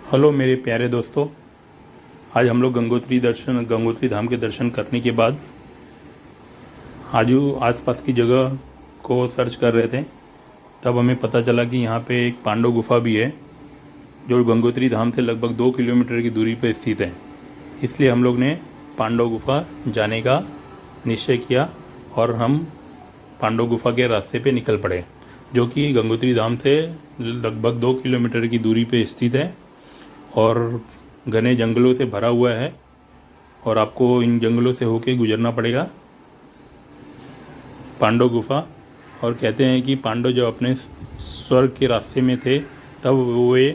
Hello मेरे प्यारे दोस्तों, आज हम लोग गंगोत्री धाम के दर्शन करने के बाद आसपास की जगह को सर्च कर रहे थे। तब हमें पता चला कि यहाँ पे एक पांडव गुफा भी है जो गंगोत्री धाम से लगभग 2 किलोमीटर की दूरी पर स्थित है। इसलिए हम लोग ने पांडव गुफा जाने का निश्चय किया और हम पांडव गुफा के रास्ते पे निकल पड़े, जो कि गंगोत्री धाम से लगभग 2 किलोमीटर की दूरी पे स्थित है और घने जंगलों से भरा हुआ है और आपको इन जंगलों से होके गुजरना पड़ेगा पांडव गुफा। और कहते हैं कि पांडव जब अपने स्वर्ग के रास्ते में थे तब वे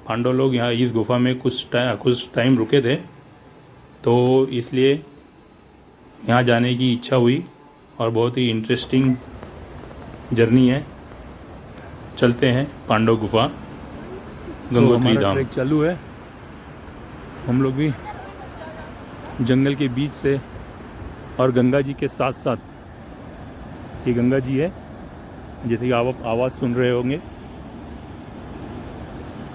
पांडव लोग यहाँ इस गुफा में कुछ टाइम रुके थे, तो इसलिए यहाँ जाने की इच्छा हुई और बहुत ही इंटरेस्टिंग जर्नी है। चलते हैं पांडव गुफा गंगोत्री धाम। ट्रैक चालू है। हम लोग भी जंगल के बीच से और गंगा जी के साथ साथ, ये गंगा जी है जैसे कि आप आवाज़ सुन रहे होंगे,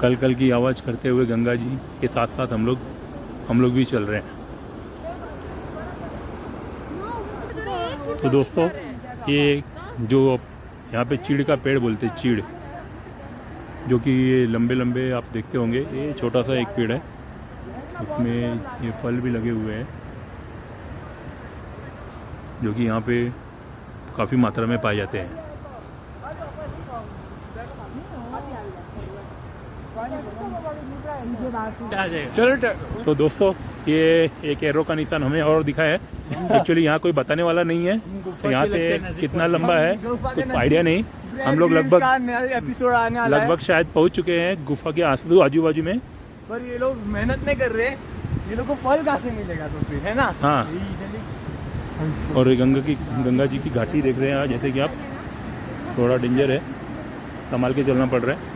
कल कल की आवाज़ करते हुए गंगा जी के साथ साथ हम लोग भी चल रहे हैं। तो दोस्तों, ये जो यहाँ पे चीड़ का पेड़ बोलते हैं, चीड़, जो कि ये लंबे लंबे आप देखते होंगे, ये छोटा सा एक पेड़ है, उसमें ये फल भी लगे हुए हैं जो कि यहाँ पे काफ़ी मात्रा में पाए जाते हैं। चलो तो दोस्तों, ये एक एरो का निशान हमें और दिखा है। एक्चुअली यहाँ कोई बताने वाला नहीं है, तो यहाँ से कितना लंबा है कुछ आइडिया नहीं। हम लोग लगभग शायद पहुँच चुके हैं गुफा के आजू बाजू में, पर ये लोग मेहनत नहीं कर रहे, ये लोग को फल कहाँ से मिलेगा तो फिर, है ना? हाँ। और गंगा जी की घाटी देख रहे हैं यहाँ, जैसे कि आप, थोड़ा डेंजर है, संभाल के चलना पड़ रहा है।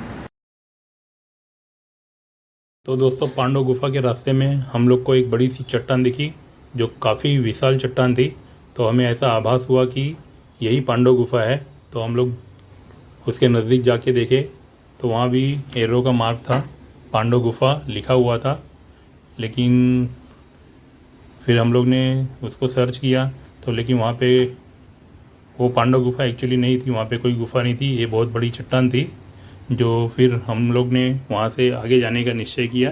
तो दोस्तों, पांडव गुफा के रास्ते में हम लोग को एक बड़ी सी चट्टान दिखी जो काफ़ी विशाल चट्टान थी। तो हमें ऐसा आभास हुआ कि यही पांडव गुफा है। तो हम लोग उसके नज़दीक जाके देखे तो वहाँ भी एरो का मार्क था, पांडव गुफा लिखा हुआ था। लेकिन फिर हम लोग ने उसको सर्च किया तो लेकिन वहाँ पे वो पांडव गुफा एक्चुअली नहीं थी, वहाँ पे कोई गुफा नहीं थी, ये बहुत बड़ी चट्टान थी। जो फिर हम लोग ने वहाँ से आगे जाने का निश्चय किया।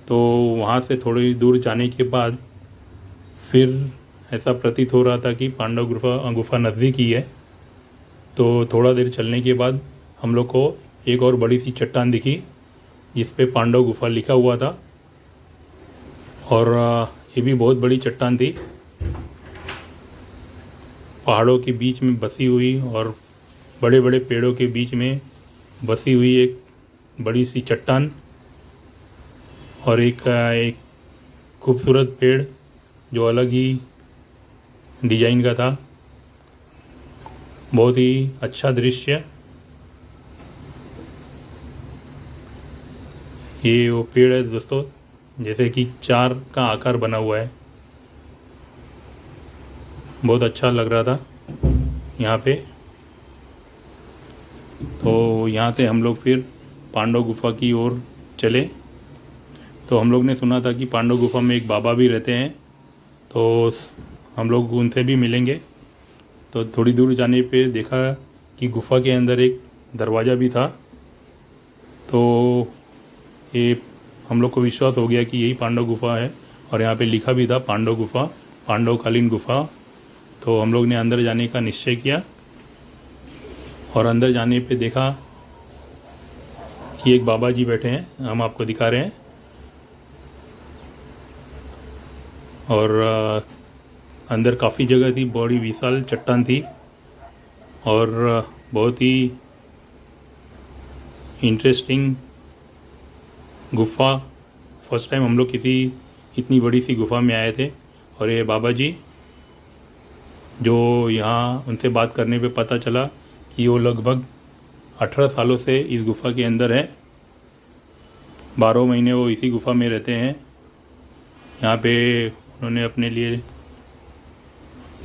तो वहाँ से थोड़ी दूर जाने के बाद फिर ऐसा प्रतीत हो रहा था कि पांडव गुफा नज़दीक ही है। तो थोड़ा देर चलने के बाद हम लोग को एक और बड़ी सी चट्टान दिखी जिस पे पांडव गुफा लिखा हुआ था, और ये भी बहुत बड़ी चट्टान थी, पहाड़ों के बीच में बसी हुई और बड़े बड़े पेड़ों के बीच में बसी हुई एक बड़ी सी चट्टान, और एक खूबसूरत पेड़ जो अलग ही डिजाइन का था। बहुत ही अच्छा दृश्य। ये वो पेड़ है दोस्तों, जैसे कि 4 का आकार बना हुआ है, बहुत अच्छा लग रहा था यहाँ पे। तो यहाँ से हम लोग फिर पांडव गुफा की ओर चले। तो हम लोग ने सुना था कि पांडव गुफा में एक बाबा भी रहते हैं, तो हम लोग उनसे भी मिलेंगे। तो थोड़ी दूर जाने पे देखा कि गुफा के अंदर एक दरवाज़ा भी था। तो ये हम लोग को विश्वास हो गया कि यही पांडव गुफा है, और यहाँ पे लिखा भी था पांडव गुफा, पांडवकालीन गुफा। तो हम लोग ने अंदर जाने का निश्चय किया, और अंदर जाने पे देखा कि एक बाबा जी बैठे हैं, हम आपको दिखा रहे हैं। और अंदर काफ़ी जगह थी, बड़ी विशाल चट्टान थी और बहुत ही इंटरेस्टिंग गुफा। फर्स्ट टाइम हम लोग किसी इतनी बड़ी सी गुफा में आए थे। और ये बाबा जी, जो यहाँ उनसे बात करने पे पता चला कि वो लगभग 18 सालों से इस गुफा के अंदर है, 12 महीने वो इसी गुफा में रहते हैं। यहाँ पे उन्होंने अपने लिए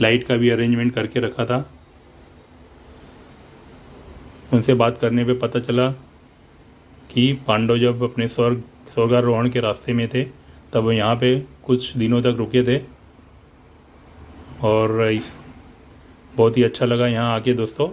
लाइट का भी अरेंजमेंट करके रखा था। उनसे बात करने पे पता चला कि पांडव जब अपने स्वर्गारोहण के रास्ते में थे तब वो यहाँ पे कुछ दिनों तक रुके थे और बहुत ही अच्छा लगा यहाँ आके दोस्तों।